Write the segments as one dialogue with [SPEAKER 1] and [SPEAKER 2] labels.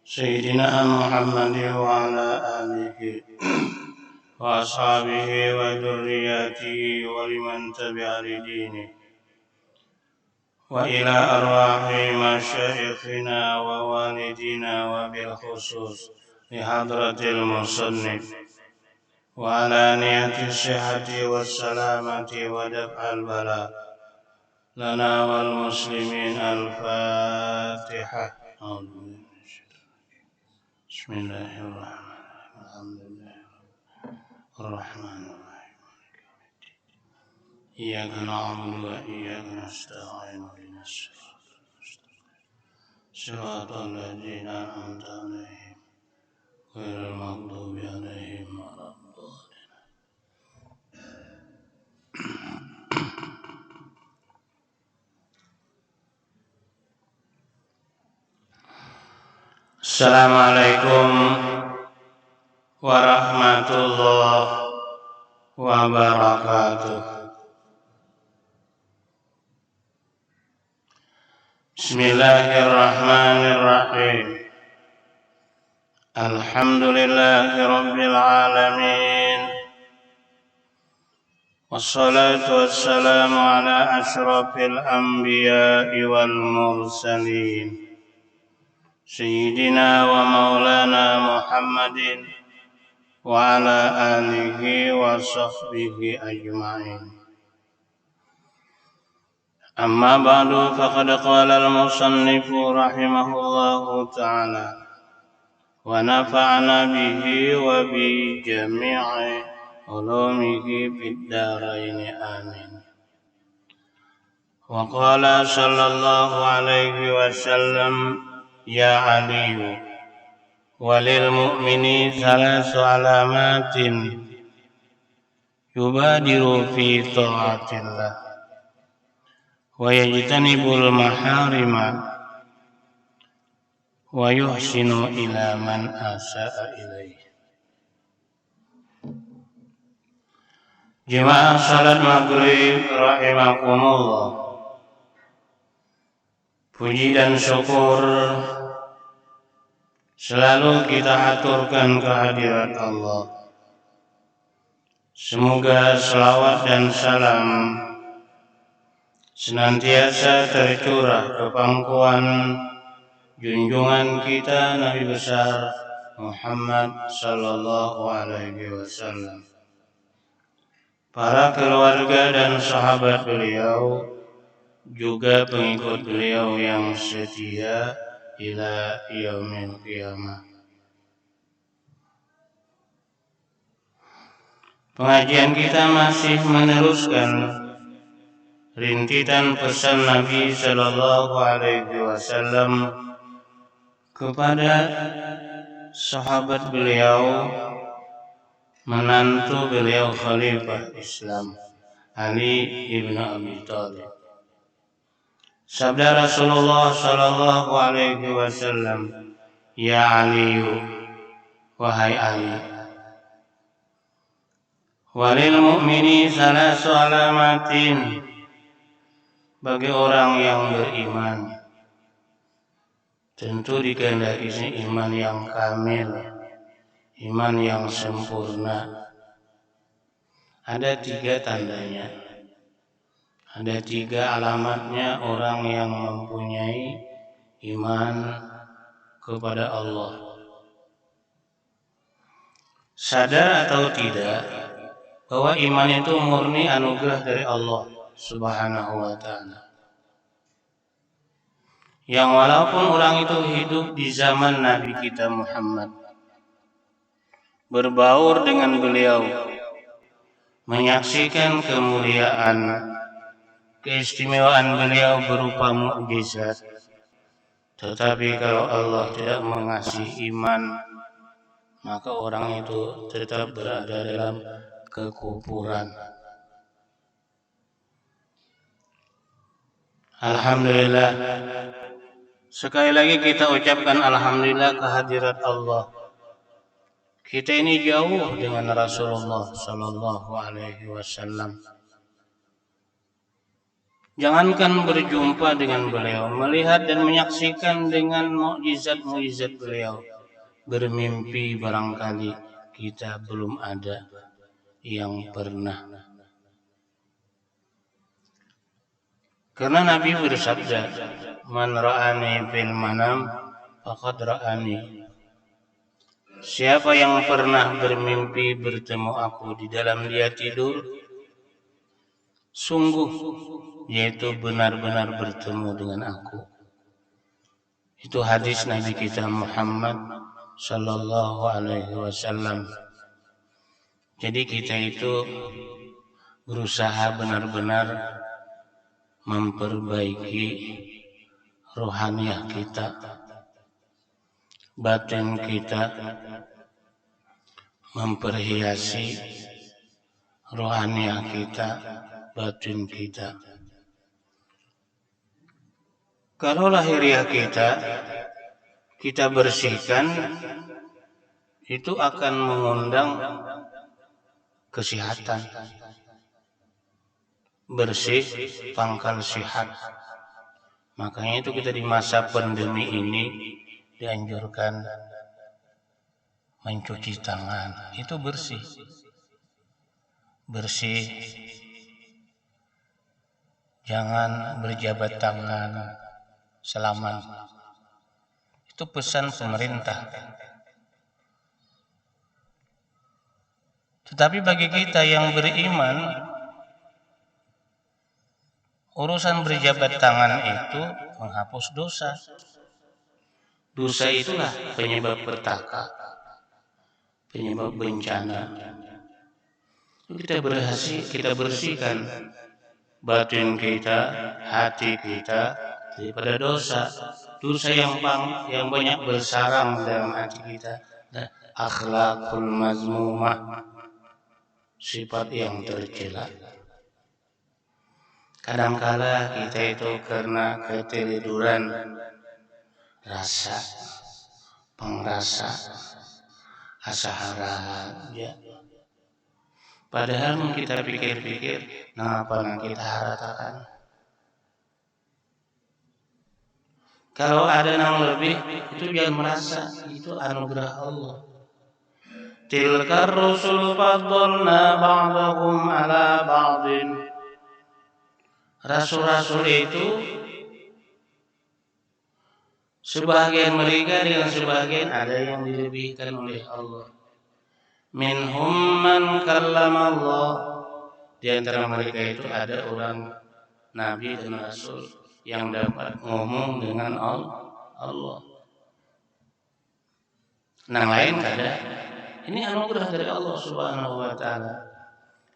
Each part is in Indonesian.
[SPEAKER 1] سيدنا محمد وعلى آله وأصحابه وذرياته ولمن تبع لدينه وإلى أرواح مشايخنا ووالدينا وبالخصوص لحضرة المصنف وعلى نية الصحة والسلامة ودفع البلاء لنا والمسلمين. الفاتحة. بسم الله الرحمن الرحيم. الحمد لله الرحمن الرحيم. إياك نعبد وإياك نستعين اهدنا الصراط الذين أنعمت عليهم غير المغضوب عليهم ولا الضالين. Assalamualaikum warahmatullahi wabarakatuh. Bismillahirrahmanirrahim. Alhamdulillahi rabbil alamin. Wassalatu wassalamu ala asyrafil anbiya'i wal mursalin. Sayyidina wa maulana Muhammadin wa ala alihi wa sahbihi ajma'in. Amma ba'du, faqad qala al-musannifu rahimahullahu ta'ala wa nafa'ana bihi wa bi jami'i ulumihi fid dharaini amin. Wa qala sallallahu alaihi wasallam, ya aliyu walil mu'mini thalasu alamatin yubadiru fi ta'atillah wa yajtanibul maharima wa yuhsinu ila man asa'a ilaih. Jemaah salat maghrib rahimakumullah, puji dan syukur selalu kita aturkan kehadirat Allah. Semoga selawat dan salam senantiasa tercurah ke pangkuan junjungan kita Nabi besar Muhammad sallallahu alaihi wasallam, para keluarga dan sahabat beliau, juga pengikut beliau yang setia ila yaumil qiyamah. Pengajian kita masih meneruskan rintitan pesan Nabi sallallahu alaihi wasallam kepada sahabat beliau, menantu beliau Khalifah Islam Ali ibn Abi Thalib. Sabda Rasulullah sallallahu alaihi wasallam, ya Aliyu, wahai Ali, walil mu'mini salasu alamatin, bagi orang yang beriman, tentu dikehendaki iman yang kamil, iman yang sempurna. Ada 3 tandanya, ada 3 alamatnya orang yang mempunyai iman kepada Allah. Sadar atau tidak bahwa iman itu murni anugerah dari Allah Subhanahu wa ta'ala, yang walaupun orang itu hidup di zaman Nabi kita Muhammad, berbaur dengan beliau, menyaksikan kemuliaan, keistimewaan beliau berupa mukjizat, tetapi kalau Allah tidak mengasihi iman, maka orang itu tetap berada dalam kekufuran. Alhamdulillah, sekali lagi kita ucapkan alhamdulillah kehadirat Allah. Kita ini jauh dengan Rasulullah sallallahu alaihi wasallam. Jangankan berjumpa dengan beliau, melihat dan menyaksikan dengan mukjizat-mukjizat beliau. Bermimpi barangkali kita belum ada yang pernah. Karena Nabi bersabda, "Man ra'ani fil manam faqad ra'ani." Siapa yang pernah bermimpi bertemu aku di dalam dia tidur, sungguh yaitu benar-benar bertemu dengan aku. Itu hadis Nabi kita Muhammad sallallahu alaihi wasallam. Jadi kita itu berusaha benar-benar memperbaiki rohaniah kita, batin kita, memperhiasi rohaniah kita, batin kita. Kalau lahiriah kita bersihkan, itu akan mengundang kesehatan. Bersih pangkal sehat. Makanya itu kita di masa pandemi ini dianjurkan mencuci tangan. Itu bersih. Bersih. Jangan berjabat tangan salaman. Itu pesan pemerintah. Tetapi bagi kita yang beriman, urusan berjabat tangan itu menghapus dosa. Dosa itulah penyebab petaka, penyebab bencana. Kita bersihkan batin kita, hati kita daripada dosa. Dosa yang banyak bersarang dalam hati kita. Akhlakul mazmumah, sifat yang tercela. Kadangkala kita itu karena keteleduran rasa, pengrasa, asahara ya. Padahal kita pikir-pikir, apa yang kita harapkan? Kalau ada yang lebih, itu jangan merasa itu anugerah Allah. Tilkar rusul faddalna ba'dahum ala ba'din. Rasul-rasul itu sebagian mereka dengan sebagian ada yang dilebihkan oleh Allah. Minhum man kallama Allah. Di antara mereka itu ada orang nabi dan rasul yang dapat ngomong dengan Allah. Yang lain ada. Ini anugerah dari Allah Subhanahu wa taala.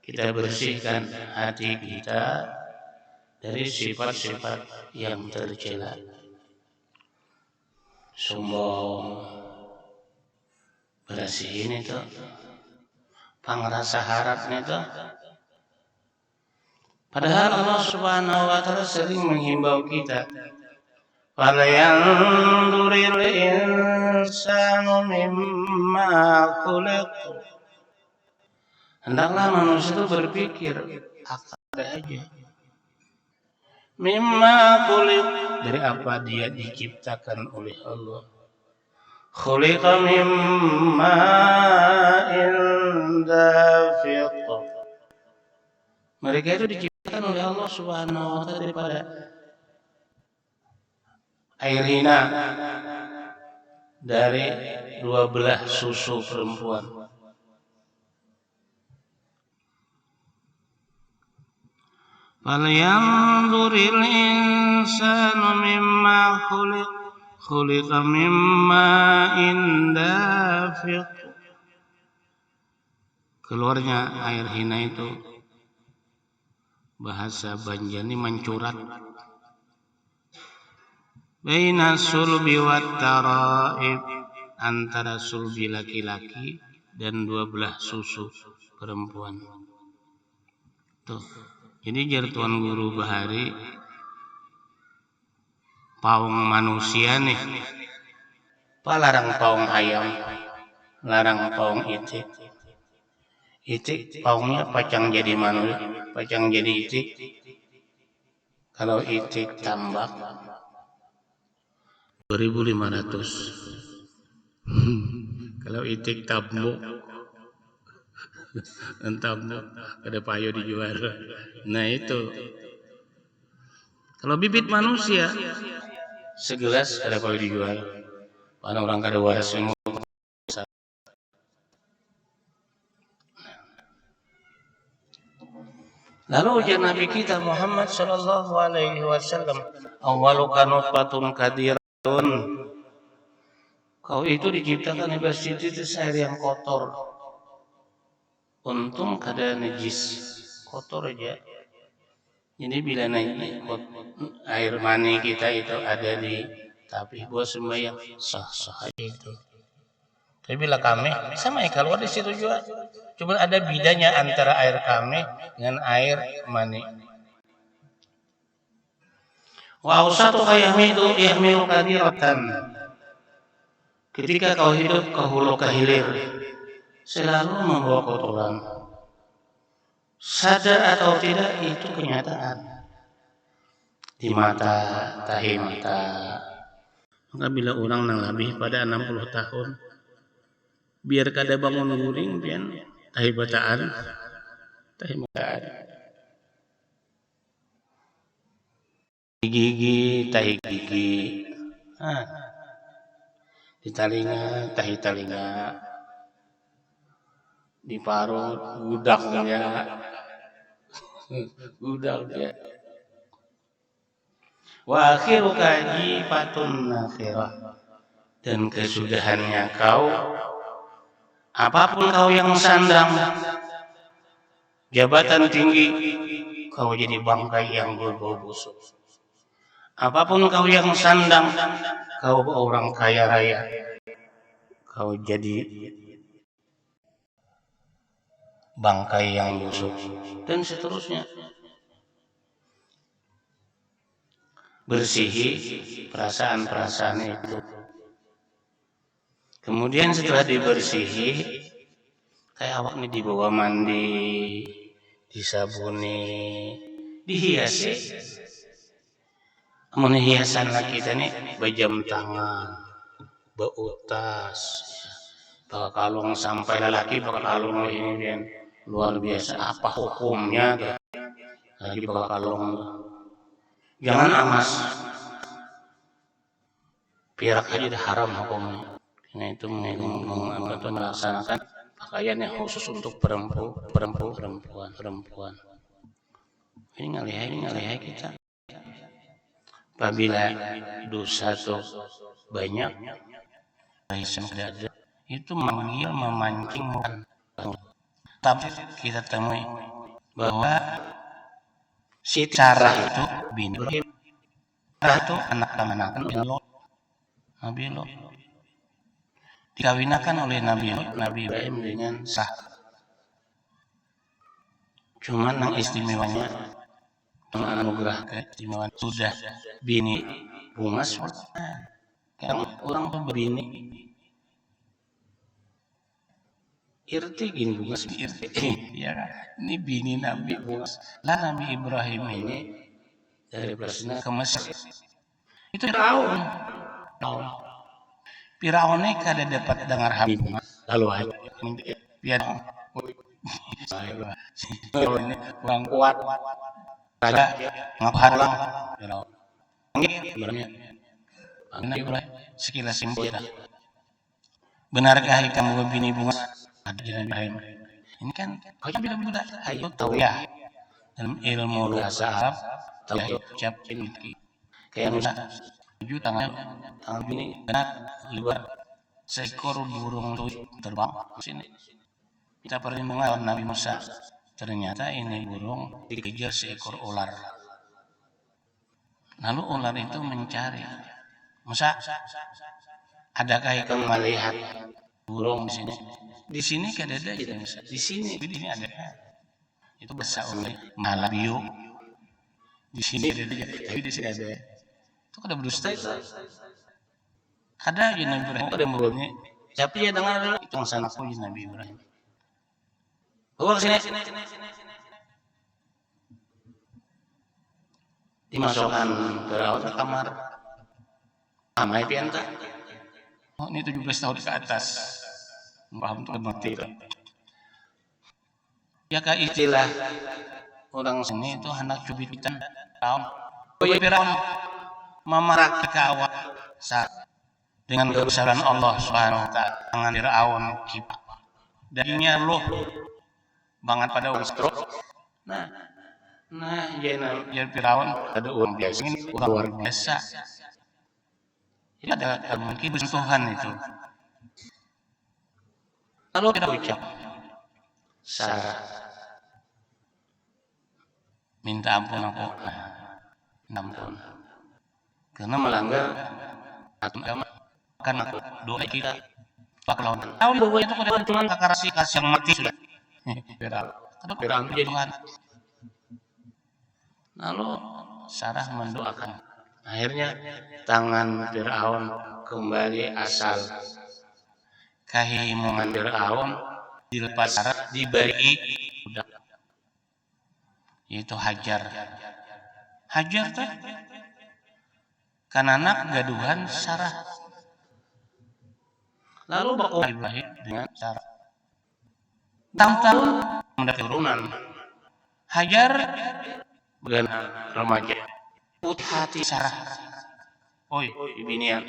[SPEAKER 1] Kita bersihkan hati kita dari sifat-sifat yang tercela. Sombong, bersihin itu, pangrasa harapnya itu. Padahal Allah Subhanahu wa taala sering menghimbau kita. Fala yanzuril insanu mimma khuliq. Hendaklah manusia itu berpikir ada aja. Mimma khuliq, dari apa dia diciptakan oleh Allah. Khuliqa mimma indafiq. Mereka itu diciptakan oleh Allah Subhanahu wa taala daripada air hina, dari dua belah susu perempuan. Falyanzuril insanu mimma khuliq. Khuliqa mimma indafiq. Keluarnya air hina itu bahasa Banjani mencurat. Baina sulbi wat taraib, antara sulbi laki-laki dan dua belah susu perempuan. Tuh. Jadi jar Tuan Guru Bahari, paung manusia nih, larang paung ayam, larang paung itik. Itik paungnya pacang jadi manusia, pacang jadi itik. Kalau itik tambak 2.500. Kalau itik tabmu entabmu ada payo dijual. Nah itu. Kalau bibit manusia segelas ada payo dijual. Mana orang kada waras semua. Lalu ujar Nabi kita Muhammad sallallahu alaihi wasallam, "Awwalu kanutfatun kadirun." Kau itu diciptakan dari titis air yang kotor. Untung kada najis, kotor aja. Jadi bila air mani kita itu ada di tapi buat sembahyang sah-sah aja itu. Tapi bila kami sama keluar di situ juga. Cuma ada bedanya antara air kami dengan air mani. Wa ausatu yahmilu kadiratan. Ketika kau hidup ke hulu ke hilir selalu membawa kotoran. Sadar atau tidak itu kenyataan. Di mata, tahi mata. Maka bila orang nang lebih pada 60 tahun biar kada bangun guring pian tahi bataan gigi tahi gigi di talinga tahi talinga di parut gudaknya wa akhiru kaji patun nakhirah dan kesudahannya kau apapun kau yang sandang jabatan tinggi kau jadi bangkai yang berbau busuk. Apapun kau yang sandang kau orang kaya raya kau jadi bangkai yang busuk dan seterusnya. Bersihi perasaan-perasaan itu. Kemudian setelah dibersihi kayak awak ini dibawa mandi, disabuni, dihiasi. Amun hiasan lagi kita nih bejam tangan, beutas, bakal kalung sampai lelaki bakal kalung ini dan luar biasa. Apa hukumnya? Lagi bakal kalung. Jangan emas, pirak aja dah haram hukumnya. Karena itu melaksanakan pakaian yang khusus untuk perempuan. Ini ngalihai kita. Apabila dosa itu banyak, itu memancing. Tapi kita temui bahwa si cara itu bini itu anak-anak Nabi Lot dikawinakan oleh Nabi Ibrahim dengan sah. Cuman yang istimewanya menganugerah keistimewaan sudah bini bungas yang orang tuh berbini irtigin bungas ya ini bini Nabi bungas lah. Nabi Ibrahim ini dari Palestina ke Mesir itu Firaun kada dapat dengar Habib lalu biar ini kurang kuat raja ngapahalang Nabi Ibrahim sekilas simpul benarkah kamu bini bunga ada di Nabi Ibrahim ini kan kau bila budak ayo tahu ya dalam ilmu bahasa Arab tahu ucap ini kayak nusa tujuh tangan ini benar luar seekor burung terbang sini kita pernah mengenal Nabi Musa ternyata ini burung dikejar seekor ular lalu ular itu mencari Musa adakah kamu melihat burung di sini kada ada di sini ada itu besar oleh Malabiu di sini ada tapi di sini ada itu kada berdusta ada aja Nabi Ibrahim ada mulutnya tapi ya dengar itu yang sana puji Nabi Ibrahim bawa sini dimasukkan Firaun ke kamar amai pianta.
[SPEAKER 2] Oh, ini 17 tahun ke atas. Paham tuh mati itu. Ya kak
[SPEAKER 1] Istilah
[SPEAKER 2] orang sini itu anak cubitan tahun. Oh ya Firaun memarah ke awal saat dengan kebesaran Allah Subhanahu wa taala tangan Firaun kipak. Dagingnya loh banget pada ustrok.
[SPEAKER 1] Nah,
[SPEAKER 2] ya Firaun ada orang biasa ini luar biasa. Jadi ada mungkin bersentuhan itu.
[SPEAKER 1] Lalu kita ucap Sarah
[SPEAKER 2] minta ampun aku, ampun, karena
[SPEAKER 1] melanggar
[SPEAKER 2] agama kan doa kita. Kalau tahu bahwa itu kan cuma kasih yang mati sudah. Firaun jadi Tuhan.
[SPEAKER 1] Lalu
[SPEAKER 2] Sarah mendoakan.
[SPEAKER 1] Akhirnya tangan Firaun kembali asal.
[SPEAKER 2] Kehimungan Firaun dilepas Sarah diberi budak. Yaitu Hajar. Hajar tuh kan anak gaduhan Sarah.
[SPEAKER 1] Lalu baku
[SPEAKER 2] Ibrahim dengan Sarah. Tahun-tahun mendapat turunan. Hajar
[SPEAKER 1] bukan remaja.
[SPEAKER 2] Putih hati Sarah. Oi,
[SPEAKER 1] binian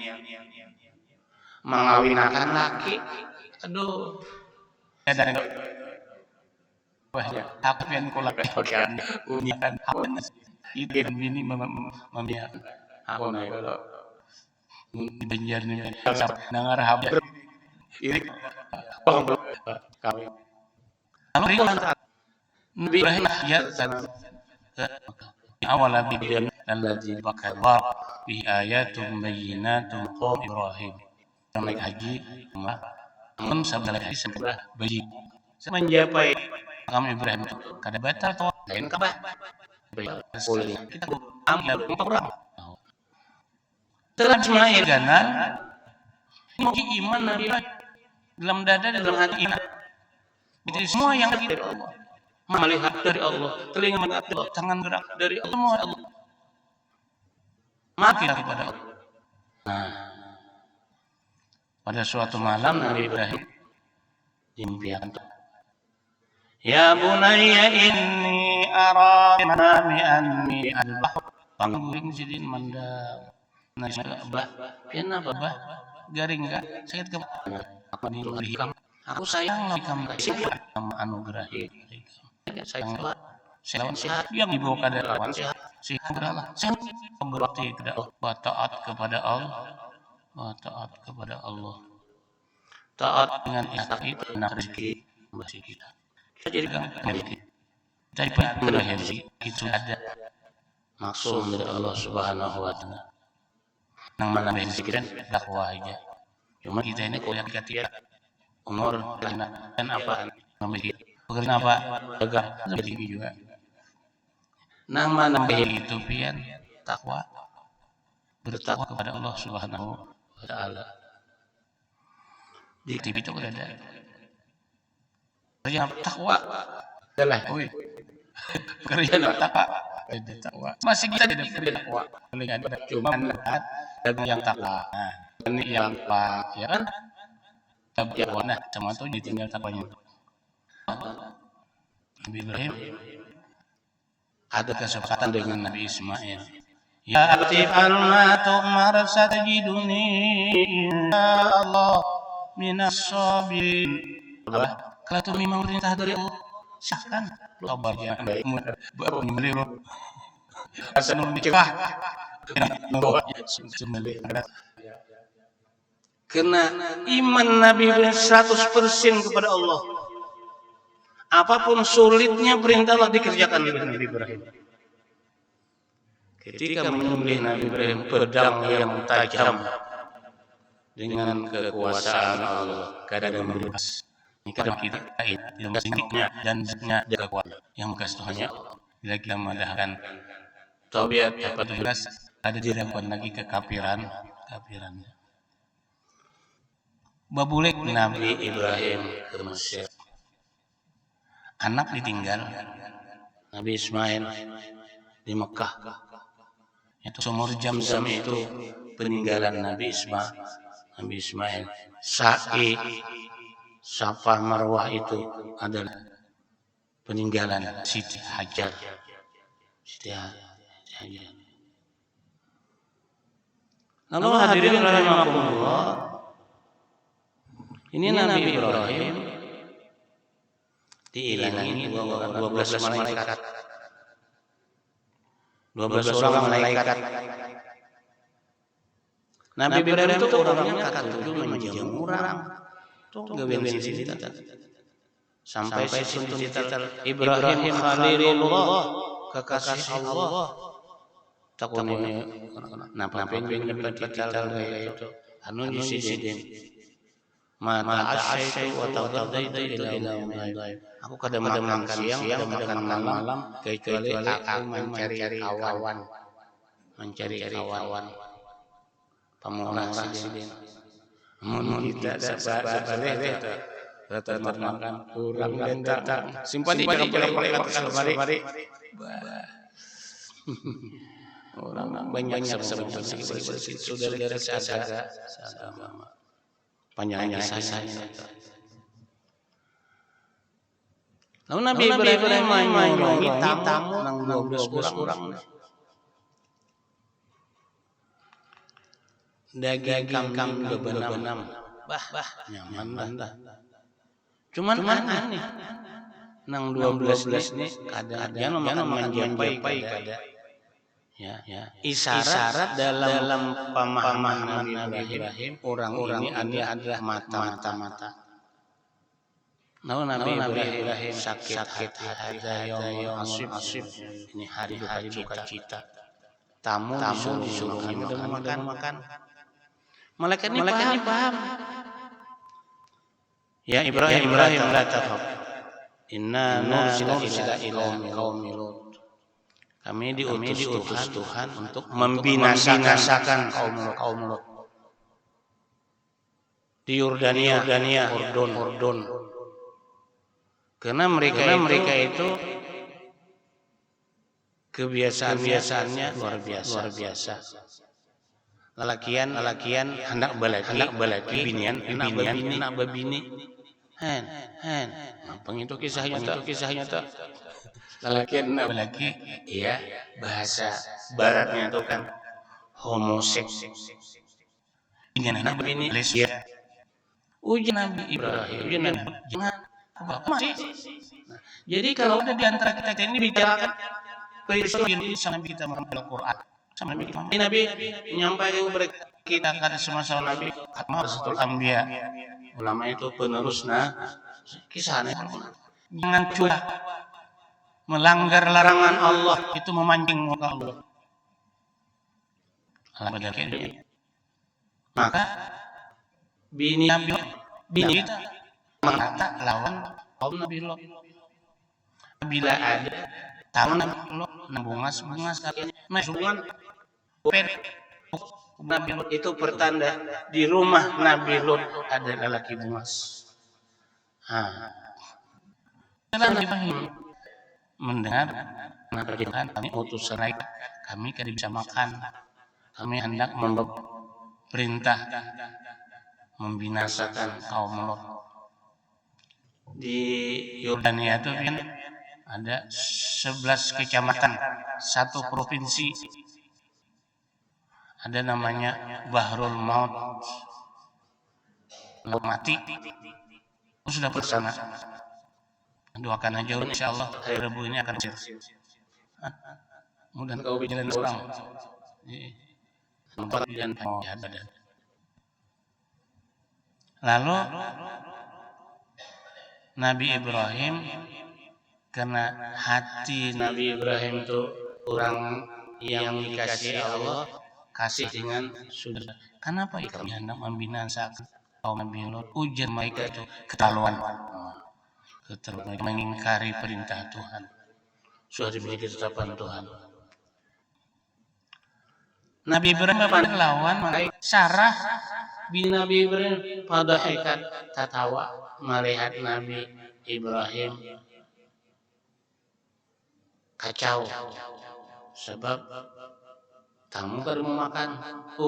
[SPEAKER 1] mengawinkan laki. Aduh.
[SPEAKER 2] Ya dari wah, aku yang kulakan unikan apa itu bini membiak.
[SPEAKER 1] Aku naik kalau
[SPEAKER 2] Banjar nih, nangar habar.
[SPEAKER 1] ini kami.
[SPEAKER 2] Lalu Nabi Ibrahim ya awal Nabi dan alladzi bakar bi ayatum bayyinatum qaum Ibrahim. Naik haji umrah pun sabda haji sebelah bayi
[SPEAKER 1] Menjapai
[SPEAKER 2] makam Ibrahim itu kada batal atau
[SPEAKER 1] lain kabah.
[SPEAKER 2] Kita ambil 4 orang.
[SPEAKER 1] Terus Ismail
[SPEAKER 2] ganan ini iman Nabi dalam dada dalam hati iman. Itu semua yang dari Allah.
[SPEAKER 1] Melihat dari Allah, telinga mendengar,
[SPEAKER 2] tangan gerak
[SPEAKER 1] dari Allah.
[SPEAKER 2] Semua Allah. Mati kepada Allah.
[SPEAKER 1] Nah,
[SPEAKER 2] pada suatu malam Nabi Ibrahim impian.
[SPEAKER 1] Ya bunayya
[SPEAKER 2] Inni ara manami anni al-bahr. Pangguling sidin mandang. Nasi bah, pian apa bah? Garing enggak? Sakit ke aku dihikam.
[SPEAKER 1] Aku sayang
[SPEAKER 2] Hikam sama anugerah.
[SPEAKER 1] Sayang
[SPEAKER 2] Selawan sehat yang dibawa ke lawan sehat. Sehinggalah sehat berarti tidak taat kepada Allah. Taat kepada Allah. Taat dengan itu benar rezeki bagi kita. Kita jadi memiliki. Dari penyembelihan itu ada
[SPEAKER 1] maksud dari Allah Subhanahu wa taala.
[SPEAKER 2] Nang mana menzikiran dakwah aja. Cuma kita ini kuliah kita umur dan apa memiliki pekerjaan apa agar lebih juga.
[SPEAKER 1] Nang mana
[SPEAKER 2] itu pian takwa bertakwa kepada Allah Subhanahu wa taala. Di TV itu ada. Kerja takwa adalah kerja takwa. Masih kita tidak kerja takwa. Paling ada cuma yang takwa. Ini yang pak ya kan? Takwa nah cuma itu ditinggal takwanya. Nabi Ibrahim ada kesepakatan dengan Nabi Ismail. Ya atifal ma tu'mar satajiduni insya Allah minas sabirin. Kalau itu memang perintah dari Allah, sahkan. Kabar yang baik, menyembelih, asal nikah,
[SPEAKER 1] karena iman Nabi 100% kepada Allah. Apapun sulitnya perintah Allah dikerjakan oleh Nabi Ibrahim. Ketika menyembelih Nabi Ibrahim pedang yang tajam dengan kekuasaan Allah, kadang membebas.
[SPEAKER 2] Karena kita ilmu tingginya dan jaga kuat yang bekas Tuhannya bila kita mendahkan
[SPEAKER 1] tabiat
[SPEAKER 2] dapat jelas ada diragukan lagi kekafirannya. Babulek Nabi
[SPEAKER 1] Ibrahim ke Mesir.
[SPEAKER 2] Anak ditinggal
[SPEAKER 1] Nabi Ismail di Mekah.
[SPEAKER 2] Itu sumur Zam-Zam itu peninggalan Nabi Ismail. Sa'i, Safa, Marwah itu adalah peninggalan Siti Hajar. Lalu hadirin rahimakumullah, ini Nabi Ibrahim diilangi 12 malaikat. 12 orang malaikat. Nabi Ibrahim itu orangnya katuju menjamu orang. Tuh gawean sisi sampai situ Ibrahim Khalilullah, kekasih Allah. Takone napa pengen dipertital itu anu disiden. Mata asyaitu wa taqaddaitu ila yaumil. Aku kadang makan siang, kadang makan malam, kecuali aku mencari kawan. Pemurah siden. Mun kita sabar itu. Rata makan kurang datang. Simpan di mari. Orang banyak sebenarnya saudara seagama. Panjangnya kisahnya. Lalu Nabi Ibrahim menyanyi tamu nang 12 orang. Daging kambing bebenam. Bah, nyaman dah. Cuman aneh. Nang 12 ini kadang-kadang menjampai kada. Ya. Isyarat dalam pemahaman Nabi Ibrahim, orang ini adalah mata. Nabi Ibrahim sakit hati yang asib. Ini hari-hari duka cita. Tamu disuruh makan. Malaikat ini paham. Ya Ibrahim la takhaf. Inna nursila ila qaumi Lut. Kami diutus Tuhan untuk membinasakan kaum Lot. Di Yordania, Urdun. Karena mereka itu kebiasaannya luar biasa. Lalakian hendak balaki binian hendak babini. Hen. Mampang itu kisahnya tak. Laki, iya, bahasa baratnya itu kan homoseks. Dengan anak ini lesbian. Ujian Nabi Ibrahim, jangan masih. Jadi kalau ada di antara kita ini bicarakan peristiwa ini sama kita membaca Quran, sama Nabi menyampaikan kepada kita kada semasa Nabi Rasul Anbiya. Ulama itu penerusnya kisahnya. Jangan curah. Melanggar larangan Allah itu memancing muka Allah. Maka bini kita mengata lawan kaum Nabi Lot. Bila ada tamu Nabi Lot bungas kalian hubungan Nabi Lot itu pertanda di rumah Nabi Lot ada lelaki bungas. Setelah Ibrahim mendengar perintah kami utusan kami kada bisa makan, kami hendak perintah membinasakan kaum Lot. Di Yordania itu kan ada 11 kecamatan, satu provinsi. Ada namanya Bahrul Maut, laut mati. Sudah bersama. Doakan aja insyaallah hari Rabu ini akan sukses. Mudah kau berjalan pulang. Tempat dan badan. Lalu Nabi Ibrahim, karena hati Nabi Ibrahim itu orang yang dikasih Allah, kasih dengan sudah. Kenapa kami hendak membinasakan kaum Nabi Lot? Ujian mereka itu keterlaluan. Mengingkari perintah Tuhan. Sudah diberi ketetapan Tuhan. Nabi Ibrahim lawan Sarah bin Nabi Ibrahim pada hakikat tertawa melihat Nabi Ibrahim kacau sebab
[SPEAKER 1] tamu baru mau makan.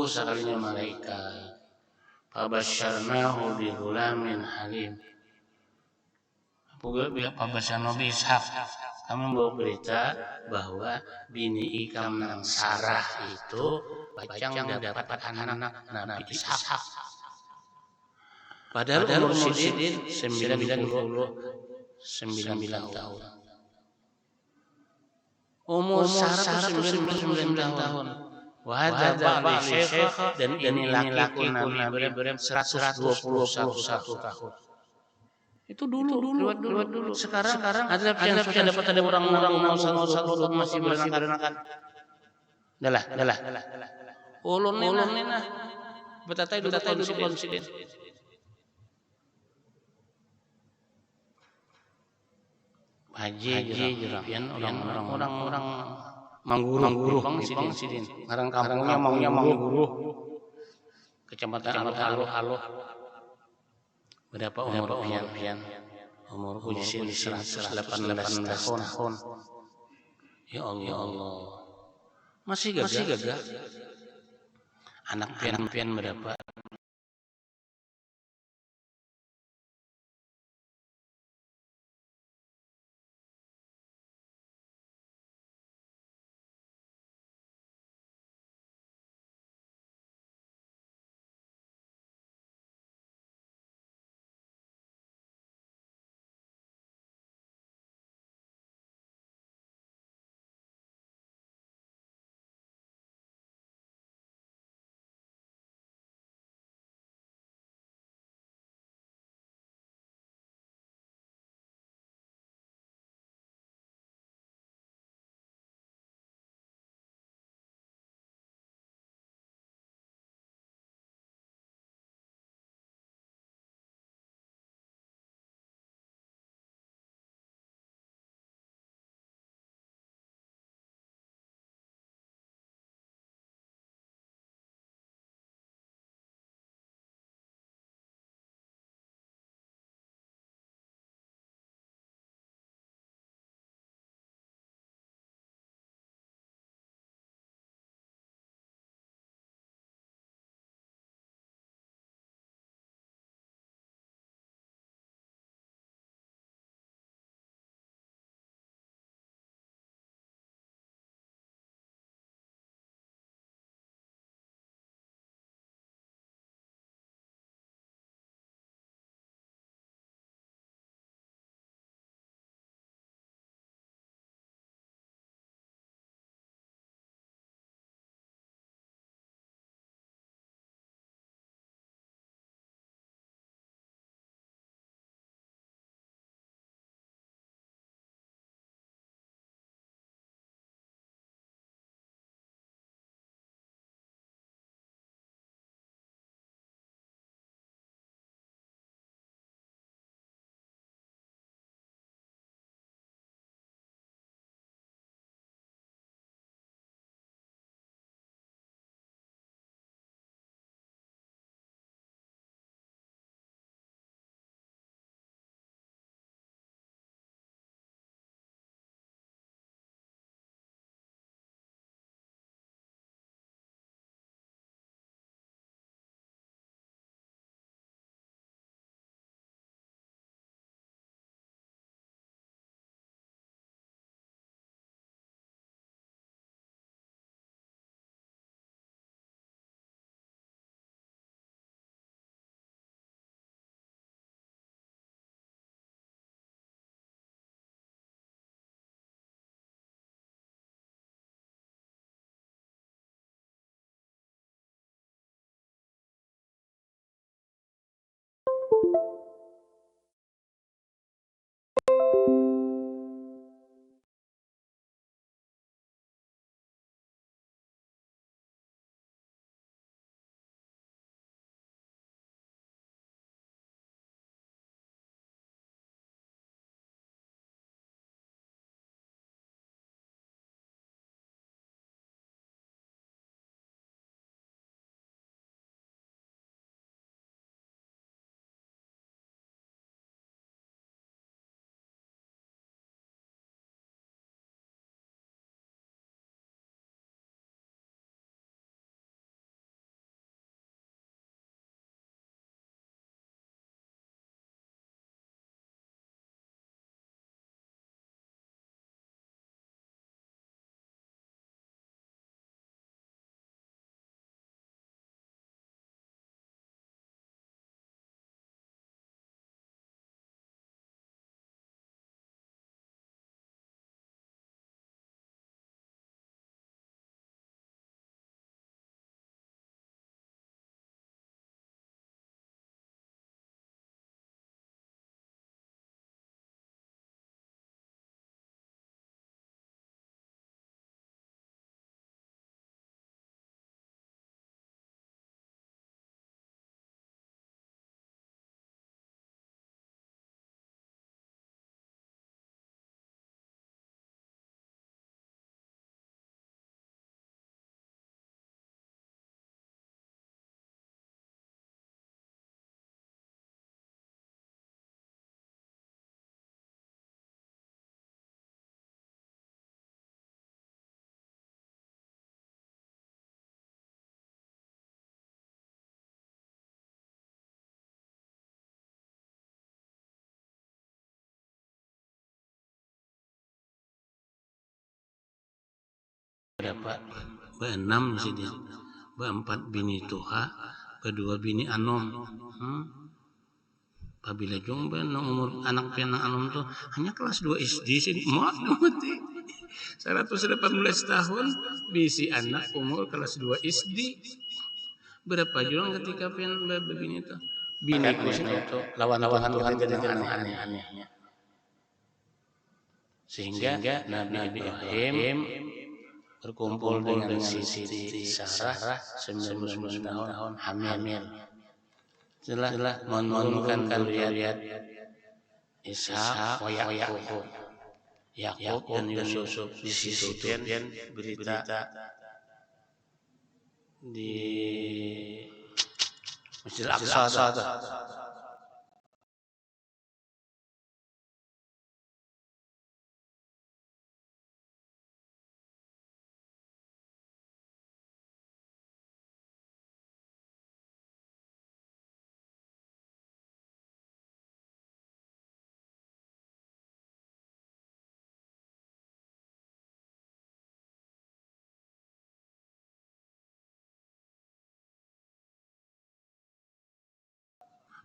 [SPEAKER 1] Sekalinya malaikat. Fabasyarnahu bi ghulamin halim.
[SPEAKER 2] Pabasyarna bi Ishaq.
[SPEAKER 1] Kami membawa berita bahwa bini Ikam nang Sarah itu bacang dapat anak Nabi Ishaq. Padahal umur Sidin 99 tahun. Umur Sarah 99 tahun. Wahada ba'li syekh, dan ini laki Nabi 121 tahun. Itu dulu. Sekarang ada dapat ada orang 120 masih berenakan. Dalah. Ulun nena. Betatai dulu konsiden. Haji jerapian orang Mangguru Bang Sidin. Ngarang kampungnya Mangguru. Kecamatan Halo. Berapa umur pian? Umur Sidin 118 tahun. Ya Allah. Masih gagah. Anak pian berapa? berapa? Be-6 sih dia. Be-4 bini tuha, kedua bini anom. Apabila jomba umur anak pianang anom tuh hanya kelas 2 SD sih, mati. 118 tahun bisi anak umur kelas 2 SD. Berapa juga ketika pian begini tuh. Bini itu lawan Tuhan jadi aneh-anehnya. Sehingga Nabi Ibrahim berkumpul dengan Siti Sarah 99 tahun hamil. Setelah menurunkan zuriat Ishak, Yakub dan Yusuf. Di situ berita di Masjid Al-Aqsa.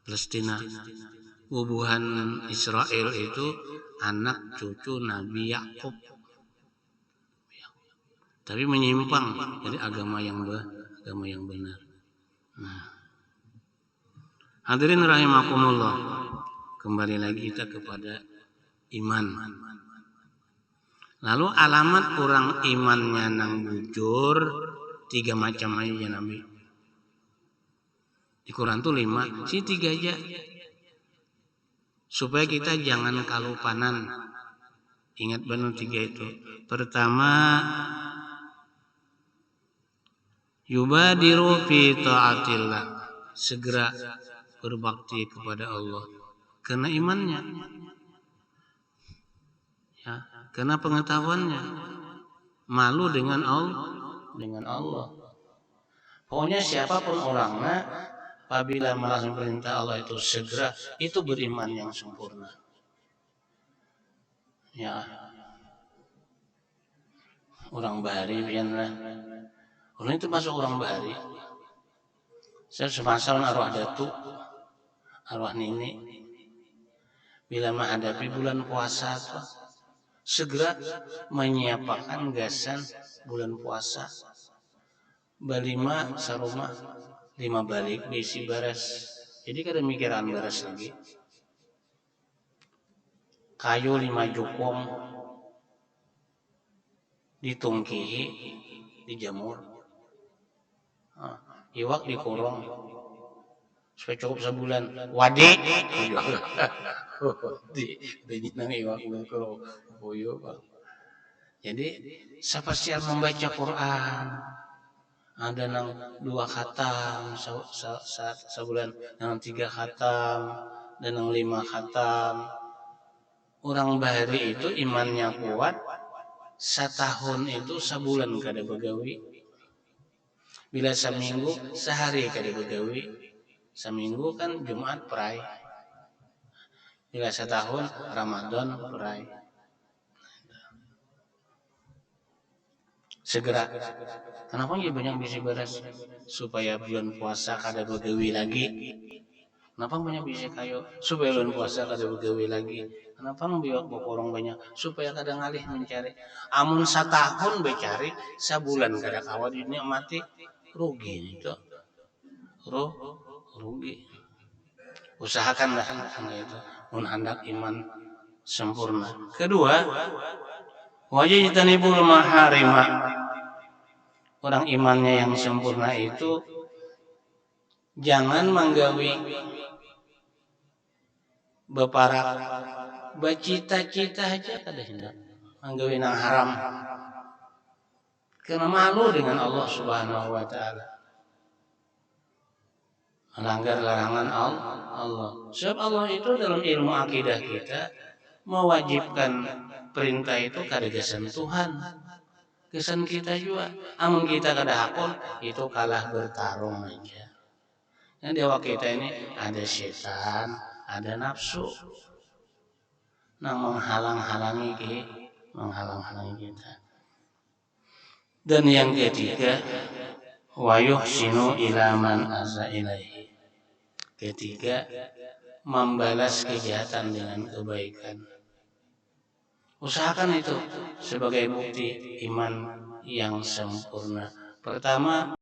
[SPEAKER 1] Palestina. Hubungan Israel itu anak cucu Nabi Yakub. Tapi menyimpang dari agama yang benar. Nah, hadirin rahimakumullah. Kembali lagi kita kepada iman. Lalu alamat orang imannya nang bujur 3 macam aja Nabi. Di Quran tuh 5, si 3 aja. Supaya kita jangan kalupanan. Ingat benar 3 itu. Pertama, yubadiru fi ta'atillah. Segera berbakti kepada Allah. Karena imannya. Ya, karena pengetahuannya. Malu dengan Allah. Pokoknya siapapun orangnya, apabila melaksanakan perintah Allah itu segera, itu beriman yang sempurna. Ya, orang Bahari biarlah. Orang itu masuk orang Bahari. Saya semasalah arwah datu, arwah nini. Bila menghadapi bulan puasa, segera menyiapkan gasan bulan puasa. Balima saruma 5 balik bisi baras. Jadi kada mikiran baras lagi. Kayu 5 jukung ditungkihi, dijamur. Iwak dikurung supaya cukup sebulan. Wadi. Nang iwak dikurung. Jadi sapasial membaca Quran. Ada nang 2 khatam sebulan, nang 3 khatam, dan nang 5 khatam. Orang Bahari itu imannya kuat, setahun itu sebulan kada begawi. Bila seminggu sehari kada begawi. Seminggu kan Jumat perai. Bila setahun Ramadan perai. Segera. Kenapa ya banyak bisi baras? Supaya bulan puasa kada begawi lagi. Kenapa banyak bisi kayu? Supaya bulan puasa kada begawi lagi. Kenapa biwak bokorong banyak? Supaya kada ngalih mencari. Amun setahun becari, sebulan kada kawan ini mati. Rugi itu. Rugi. Usahakanlah itu. Mun hendak iman sempurna. Kedua, wajibtanibul maharima. Orang imannya yang sempurna itu jangan menggawi beparak bacita-cita aja kada hendak menggawi nang haram. Karena malu dengan Allah Subhanahu wa taala. Melanggar larangan Allah. Sebab Allah itu dalam ilmu akidah kita mewajibkan perintah itu kada gasan Tuhan. Kesan kita juga. Amun kita kada hakul, itu kalah bertarung aja. Nah, dewa kita ini ada setan, ada nafsu. Nah, menghalang-halangi kita. Dan yang ketiga, wa yuhsinu ila man asa ilaihi. Ketiga, membalas kejahatan dengan kebaikan. Usahakan itu sebagai bukti iman yang sempurna. Pertama,